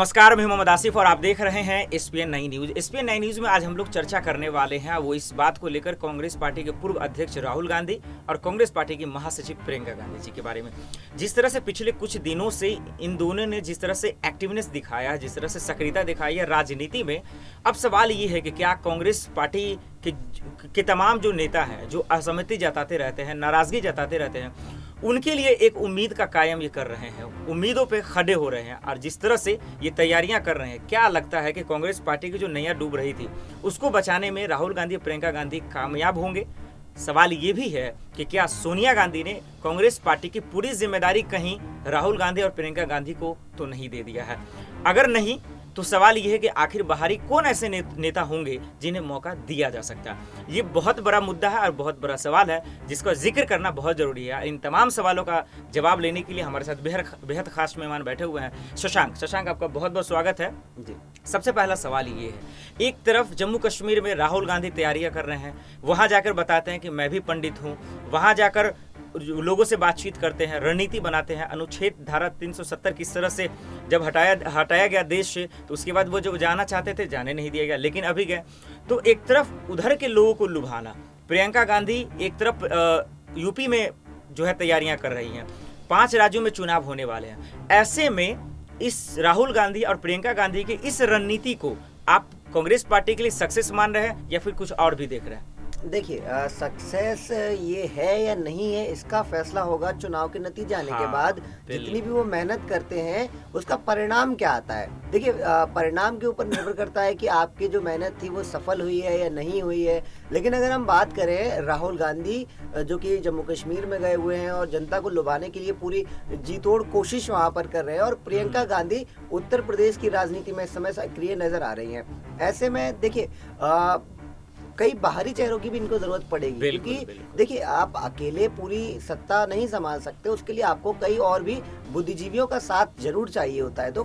नमस्कार, मैं मोहम्मद आसिफ और आप देख रहे हैं एसपीएन 9 न्यूज। एसपीएन 9 न्यूज में आज हम लोग चर्चा करने वाले हैं वो इस बात को लेकर कांग्रेस पार्टी के पूर्व अध्यक्ष राहुल गांधी और कांग्रेस पार्टी की महासचिव प्रियंका गांधी जी के बारे में। जिस तरह से पिछले कुछ दिनों से इन दोनों ने जिस तरह से एक्टिवनेस दिखाया है, जिस तरह से सक्रियता दिखाई है राजनीति में, अब सवाल ये है कि क्या कांग्रेस पार्टी के तमाम जो नेता हैं, जो असहमति जताते रहते हैं, नाराजगी जताते रहते हैं, उनके लिए एक उम्मीद का कायम ये कर रहे हैं, उम्मीदों पे खड़े हो रहे हैं और जिस तरह से ये तैयारियां कर रहे हैं, क्या लगता है कि कांग्रेस पार्टी की जो नैया डूब रही थी उसको बचाने में राहुल गांधी और प्रियंका गांधी कामयाब होंगे? सवाल ये भी है कि क्या सोनिया गांधी ने कांग्रेस पार्टी की पूरी जिम्मेदारी कहीं राहुल गांधी और प्रियंका गांधी को तो नहीं दे दिया है? अगर नहीं तो सवाल यह है कि आखिर बाहरी कौन ऐसे नेता होंगे जिन्हें मौका दिया जा सकता है? ये बहुत बड़ा मुद्दा है और बहुत बड़ा सवाल है जिसका जिक्र करना बहुत जरूरी है। इन तमाम सवालों का जवाब लेने के लिए हमारे साथ बेहद खास मेहमान बैठे हुए हैं। शशांक, आपका बहुत बहुत स्वागत है जी। सबसे पहला सवाल ये है, एक तरफ जम्मू कश्मीर में राहुल गांधी तैयारियां कर रहे हैं, वहां जाकर बताते हैं कि मैं भी पंडित हूँ, वहां जाकर लोगों से बातचीत करते हैं, रणनीति बनाते हैं, अनुच्छेद धारा 370 किस तरह से जब हटाया गया देश से, तो उसके बाद वो जो जाना चाहते थे जाने नहीं दिया गया, लेकिन अभी गए। तो एक तरफ उधर के लोगों को लुभाना, प्रियंका गांधी एक तरफ यूपी में जो है तैयारियां कर रही हैं, 5 राज्यों में चुनाव होने वाले हैं। ऐसे में इस राहुल गांधी और प्रियंका गांधी की इस रणनीति को आप कांग्रेस पार्टी के लिए सक्सेस मान रहे हैं या फिर कुछ और भी देख रहे हैं? देखिए, सक्सेस ये है या नहीं है इसका फैसला होगा चुनाव के नतीजे आने के बाद। जितनी भी वो मेहनत करते हैं उसका परिणाम क्या आता है, देखिए परिणाम के ऊपर निर्भर करता है कि आपकी जो मेहनत थी वो सफल हुई है या नहीं हुई है। लेकिन अगर हम बात करें राहुल गांधी जो कि जम्मू कश्मीर में गए हुए हैं और जनता को लुभाने के लिए पूरी जी तोड़ कोशिश वहाँ पर कर रहे हैं, और प्रियंका गांधी उत्तर प्रदेश की राजनीति में इस समय सक्रिय नजर आ रही हैं। ऐसे में देखिए कई बाहरी चेहरों की भी इनको जरूरत पड़ेगी, क्योंकि देखिए आप अकेले पूरी सत्ता नहीं संभाल सकते, उसके लिए आपको कई और भी बुद्धिजीवियों का साथ जरूर चाहिए होता है। तो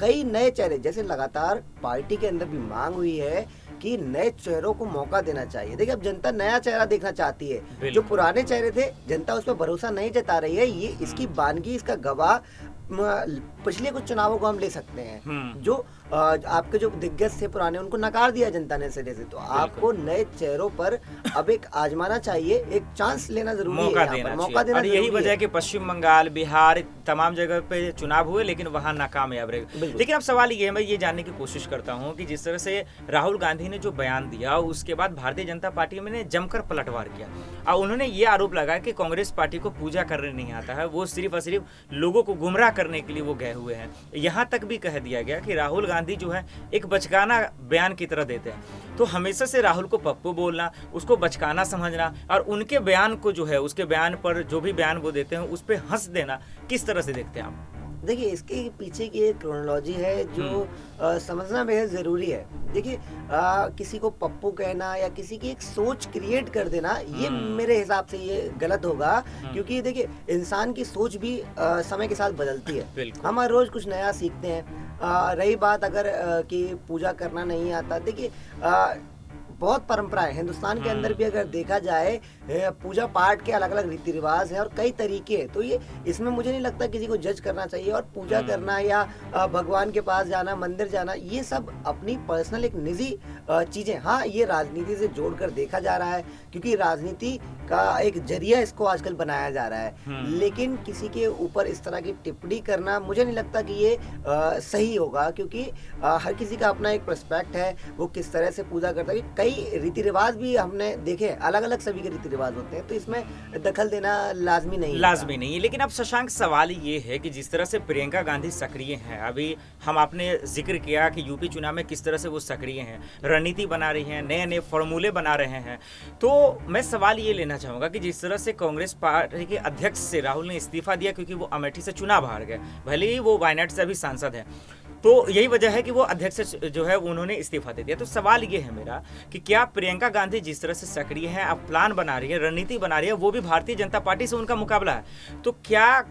कई नए चेहरे, जैसे लगातार पार्टी के अंदर भी मांग हुई है कि नए चेहरों को मौका देना चाहिए। देखिए अब जनता नया चेहरा देखना चाहती है, जो पुराने चेहरे थे जनता उस पर भरोसा नहीं जता रही है। ये इसकी बानगी, इसका गवाह पिछले कुछ चुनावों को हम ले सकते हैं। जो आपके जो दिग्गज थे पुराने, उनको नकार दिया जनता ने सिरे से। तो आपको नए चेहरों पर अब एक आजमाना चाहिए, एक चांस लेना जरूरी है, मौका देना। यही वजह है कि पश्चिम बंगाल, बिहार, तमाम जगह पे चुनाव हुए लेकिन वहां नाकामयाब रहे। लेकिन अब सवाल ये है, मैं ये जानने की कोशिश करता हूँ कि जिस तरह से राहुल गांधी ने जो बयान दिया उसके बाद भारतीय जनता पार्टी में जमकर पलटवार किया और उन्होंने ये आरोप लगाया कि कांग्रेस पार्टी को पूजा करने नहीं आता है, वो सिर्फ और सिर्फ लोगों को गुमराह करने के लिए वो गए हुए हैं। यहाँ तक भी कह दिया गया कि राहुल गांधी जो है एक बचकाना बयान की तरह देते हैं। तो हमेशा से राहुल को पप्पू बोलना, उसको बचकाना समझना और उनके बयान को जो है, उसके बयान पर जो भी बयान वो देते हैं उस पर हंस देना, किस तरह से देखते हैं आप? देखिए इसके पीछे की एक क्रोनोलॉजी है जो समझना बेहद ज़रूरी है। देखिए किसी को पप्पू कहना या किसी की एक सोच क्रिएट कर देना, ये मेरे हिसाब से ये गलत होगा, क्योंकि देखिए इंसान की सोच भी समय के साथ बदलती है। हम हर रोज़ कुछ नया सीखते हैं। रही बात अगर कि पूजा करना नहीं आता, देखिए बहुत परंपराएं हिंदुस्तान के अंदर भी अगर देखा जाए, पूजा पाठ के अलग अलग रीति रिवाज हैं और कई तरीके हैं। तो ये इसमें मुझे नहीं लगता किसी को जज करना चाहिए। और पूजा करना या भगवान के पास जाना, मंदिर जाना, ये सब अपनी पर्सनल एक निजी चीजें। हाँ, ये राजनीति से जोड़कर देखा जा रहा है क्योंकि राजनीति का एक जरिया इसको आजकल बनाया जा रहा है। लेकिन किसी के ऊपर इस तरह की टिप्पणी करना मुझे नहीं लगता कि ये सही होगा, क्योंकि हर किसी का अपना एक पर्सपेक्ट है, वो किस तरह से पूजा करता है। कई रीति रिवाज भी हमने देखे, अलग अलग सभी के रीति रिवाज होते हैं, तो इसमें दखल देना लाजमी नहीं है। लेकिन अब शशांक सवाल ये है कि जिस तरह से प्रियंका गांधी सक्रिय हैं, अभी हम आपने जिक्र किया कि यूपी चुनाव में किस तरह से वो सक्रिय हैं, रणनीति बना रही हैं, नए नए फॉर्मूले बना रहे हैं। तो मैं सवाल ये लेना चाहूंगा कि जिस तरह से कांग्रेस पार्टी के अध्यक्ष से राहुल ने इस्तीफा दिया क्योंकि वो अमेठी से चुनाव हार गए, भले ही वो वायनाड से अभी सांसद है, तो यही वजह है कि वो अध्यक्ष जो है उन्होंने इस्तीफा दे दिया। तो सवाल ये है मेरा कि क्या प्रियंका गांधी जिस तरह से सक्रिय है, अब प्लान बना रही है, रणनीति बना रही है, वो भी भारतीय जनता पार्टी से उनका मुकाबला है, तो क्या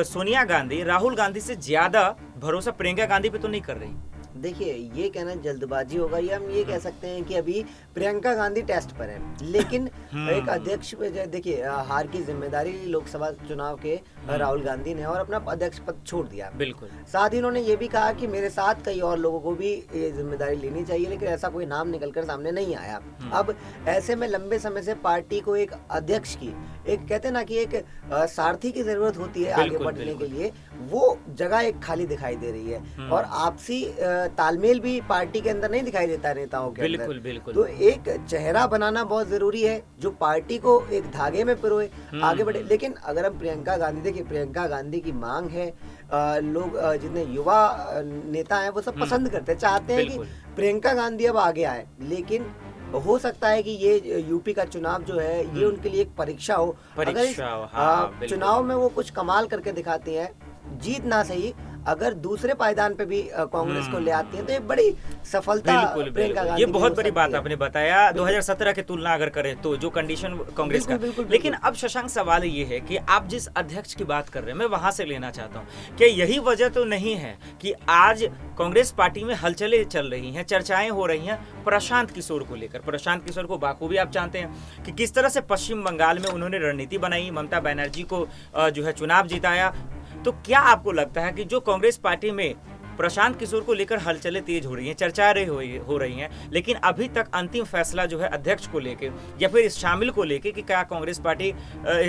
सोनिया गांधी राहुल गांधी से ज्यादा भरोसा प्रियंका गांधी पे तो नहीं कर रही? देखिए, ये कहना जल्दबाजी होगा, या हम ये कह सकते हैं कि अभी प्रियंका गांधी टेस्ट पर है, लेकिन एक अध्यक्ष देखिए, हार की जिम्मेदारी लोकसभा चुनाव के राहुल गांधी ने और अपना अध्यक्ष पद छोड़ दिया। बिल्कुल। साथ ही उन्होंने ये भी कहा कि मेरे साथ कई और लोगों को भी ये जिम्मेदारी लेनी चाहिए, लेकिन ऐसा कोई नाम निकलकर सामने नहीं आया। अब ऐसे में लंबे समय से पार्टी को एक अध्यक्ष की, एक कहते हैं ना कि एक सारथी की जरूरत होती है आगे बढ़ने के लिए, वो जगह एक खाली दिखाई दे रही है। और आपसी तालमेल भी पार्टी के अंदर नहीं दिखाई देता नेताओं के अंदर। बिल्कुल। तो एक चेहरा बनाना बहुत जरूरी है जो पार्टी को एक धागे में पिरोए, आगे बढ़े। लेकिन अगर हम प्रियंका गांधी, देखिए प्रियंका गांधी की मांग है, लोग जितने युवा नेता हैं वो सब पसंद करते हैं, चाहते हैं कि प्रियंका गांधी अब आगे आए। लेकिन हो सकता है कि ये यूपी का चुनाव जो है ये उनके लिए एक परीक्षा हो। अगर इस चुनाव में वो कुछ कमाल करके दिखाती हैं, जीत ना सही, अगर दूसरे पायदान पे भी कांग्रेस को ले आती है, तो ये बड़ी सफलता प्रियंका गांधी ये बहुत बड़ी बात आपने बताया। 2017 की तुलना अगर करें तो जो कंडीशन कांग्रेस का, लेकिन अब शशांक सवाल ये है कि आप जिस अध्यक्ष की बात कर रहे हैं, मैं वहां से लेना चाहता हूं कि यही वजह तो नहीं है कि आज कांग्रेस पार्टी में हलचलें चल रही हैं, चर्चाएं हो रही हैं प्रशांत किशोर को लेकर। प्रशांत किशोर को बाखूबी आप जानते हैं कि किस तरह से पश्चिम बंगाल में उन्होंने रणनीति बनाई, ममता बनर्जी को जो है चुनाव जिताया। तो क्या आपको लगता है कि जो कांग्रेस पार्टी में प्रशांत किशोर को लेकर हलचलें तेज हो रही हैं, चर्चाएं हो रही हैं, लेकिन अभी तक अंतिम फैसला जो है अध्यक्ष को लेकर या फिर शामिल को लेकर कि क्या कांग्रेस पार्टी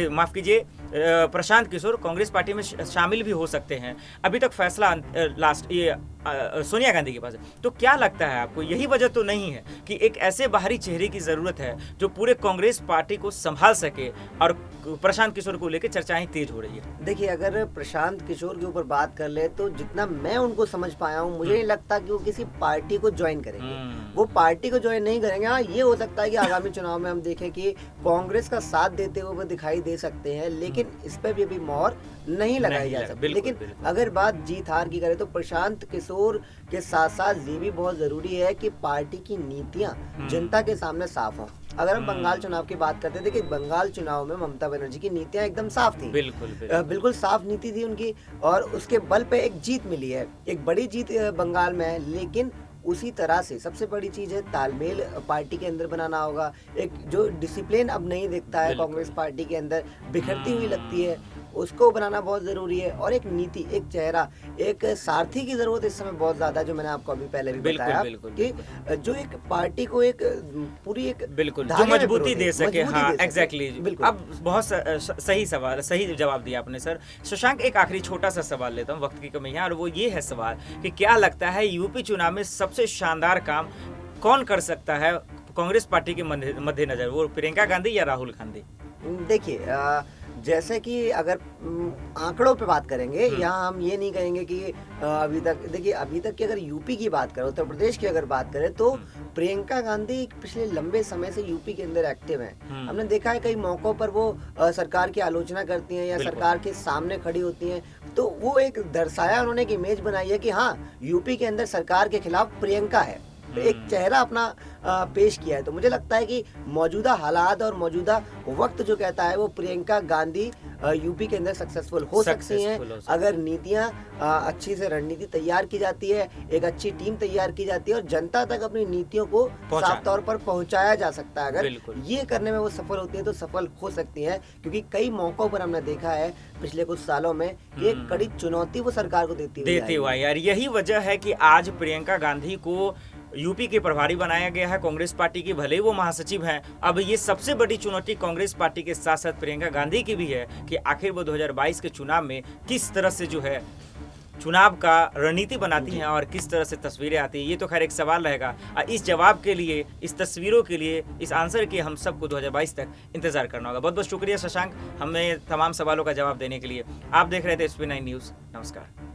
माफ कीजिए प्रशांत किशोर कांग्रेस पार्टी में शामिल भी हो सकते हैं, अभी तक फैसला लास्ट ये सोनिया गांधी के पास है। तो क्या लगता है आपको, यही वजह तो नहीं है कि एक ऐसे बाहरी चेहरे की जरूरत है जो पूरे कांग्रेस पार्टी को संभाल सके, और प्रशांत किशोर को लेकर चर्चाएं तेज हो रही है? देखिए, अगर प्रशांत किशोर के ऊपर बात कर ले तो जितना मैं उनको समझ पाया हूँ, मुझे नहीं लगता कि वो किसी पार्टी को ज्वाइन करेंगे। वो पार्टी को ज्वाइन नहीं करेंगे। हाँ, ये हो सकता है कि आगामी चुनाव में हम देखें कि कांग्रेस का साथ देते हुए वो दिखाई दे सकते हैं, लेकिन इस पर भी अभी मोहर नहीं लगाई जा सकती। लेकिन अगर बात जीत हार की करें तो प्रशांत किशोर के साथ साथ ये भी बहुत जरूरी है कि पार्टी की नीतियां जनता के सामने साफ हों। अगर हम बंगाल चुनाव की बात करते हैं, देखिए बंगाल चुनाव में ममता बनर्जी की नीतियां एकदम साफ थी, बिल्कुल साफ नीति थी उनकी, और उसके बल पे एक जीत मिली है, एक बड़ी जीत बंगाल में है। लेकिन उसी तरह से सबसे बड़ी चीज है तालमेल पार्टी के अंदर बनाना होगा। एक जो डिसिप्लिन अब नहीं दिखता है कांग्रेस पार्टी के अंदर, बिखरती हुई लगती है, उसको बनाना बहुत जरूरी है। और एक नीति, एक चेहरा, एक सारथी की जरूरत इस समय बहुत ज्यादा, जो मैंने आपको अभी पहले भी बताया कि जो एक पार्टी को एक पूरी एक जो मजबूती दे सके। हाँ, एग्जैक्टली। अब बहुत सही सवाल, सही जवाब दिया आपने सर। शशांक, एक आखिरी छोटा सा सवाल लेता हूँ, वक्त की कमी है, और वो ये है सवाल कि क्या लगता है यूपी चुनाव में सबसे शानदार काम कौन कर सकता है कांग्रेस पार्टी के मद्देनजर, वो प्रियंका गांधी या राहुल गांधी? देखिए, जैसे कि अगर आंकड़ों पे बात करेंगे, यहाँ हम ये नहीं कहेंगे कि अभी तक, देखिए अभी तक की अगर यूपी की बात करें, उत्तर प्रदेश की अगर बात करें, तो प्रियंका गांधी पिछले लंबे समय से यूपी के अंदर एक्टिव हैं। हमने देखा है कई मौकों पर वो सरकार की आलोचना करती हैं या सरकार के सामने खड़ी होती हैं, तो वो एक दर्शाया, उन्होंने एक इमेज बनाई है कि हाँ, यूपी के अंदर सरकार के खिलाफ प्रियंका है, एक चेहरा अपना पेश किया है। तो मुझे लगता है कि मौजूदा हालात और मौजूदा वक्त जो कहता है, वो प्रियंका गांधी यूपी के अंदर सक्सेसफुल हो सकती हैं अगर नीतियां अच्छी से रणनीति तैयार की जाती है, एक अच्छी टीम तैयार की जाती है और जनता तक अपनी नीतियों को साफ तौर पर पहुंचाया जा सकता है। अगर ये करने में वो सफल होती है तो सफल हो सकती है, क्योंकि कई मौकों पर हमने देखा है पिछले कुछ सालों में कि एक कड़ी चुनौती वो सरकार को देती हुआ यार। यही वजह है कि आज प्रियंका गांधी को यूपी के प्रभारी बनाया गया है कांग्रेस पार्टी की, भले ही वो महासचिव हैं। अब ये सबसे बड़ी चुनौती कांग्रेस पार्टी के साथ साथ प्रियंका गांधी की भी है कि आखिर वो 2022 के चुनाव में किस तरह से जो है चुनाव का रणनीति बनाती हैं और किस तरह से तस्वीरें आती हैं। ये तो खैर एक सवाल रहेगा। इस जवाब के लिए, इस तस्वीरों के लिए, इस आंसर के हम सबको 2022 तक इंतजार करना होगा। बहुत बहुत शुक्रिया शशांक, हमें तमाम सवालों का जवाब देने के लिए। आप देख रहे थे SP9 न्यूज़। नमस्कार।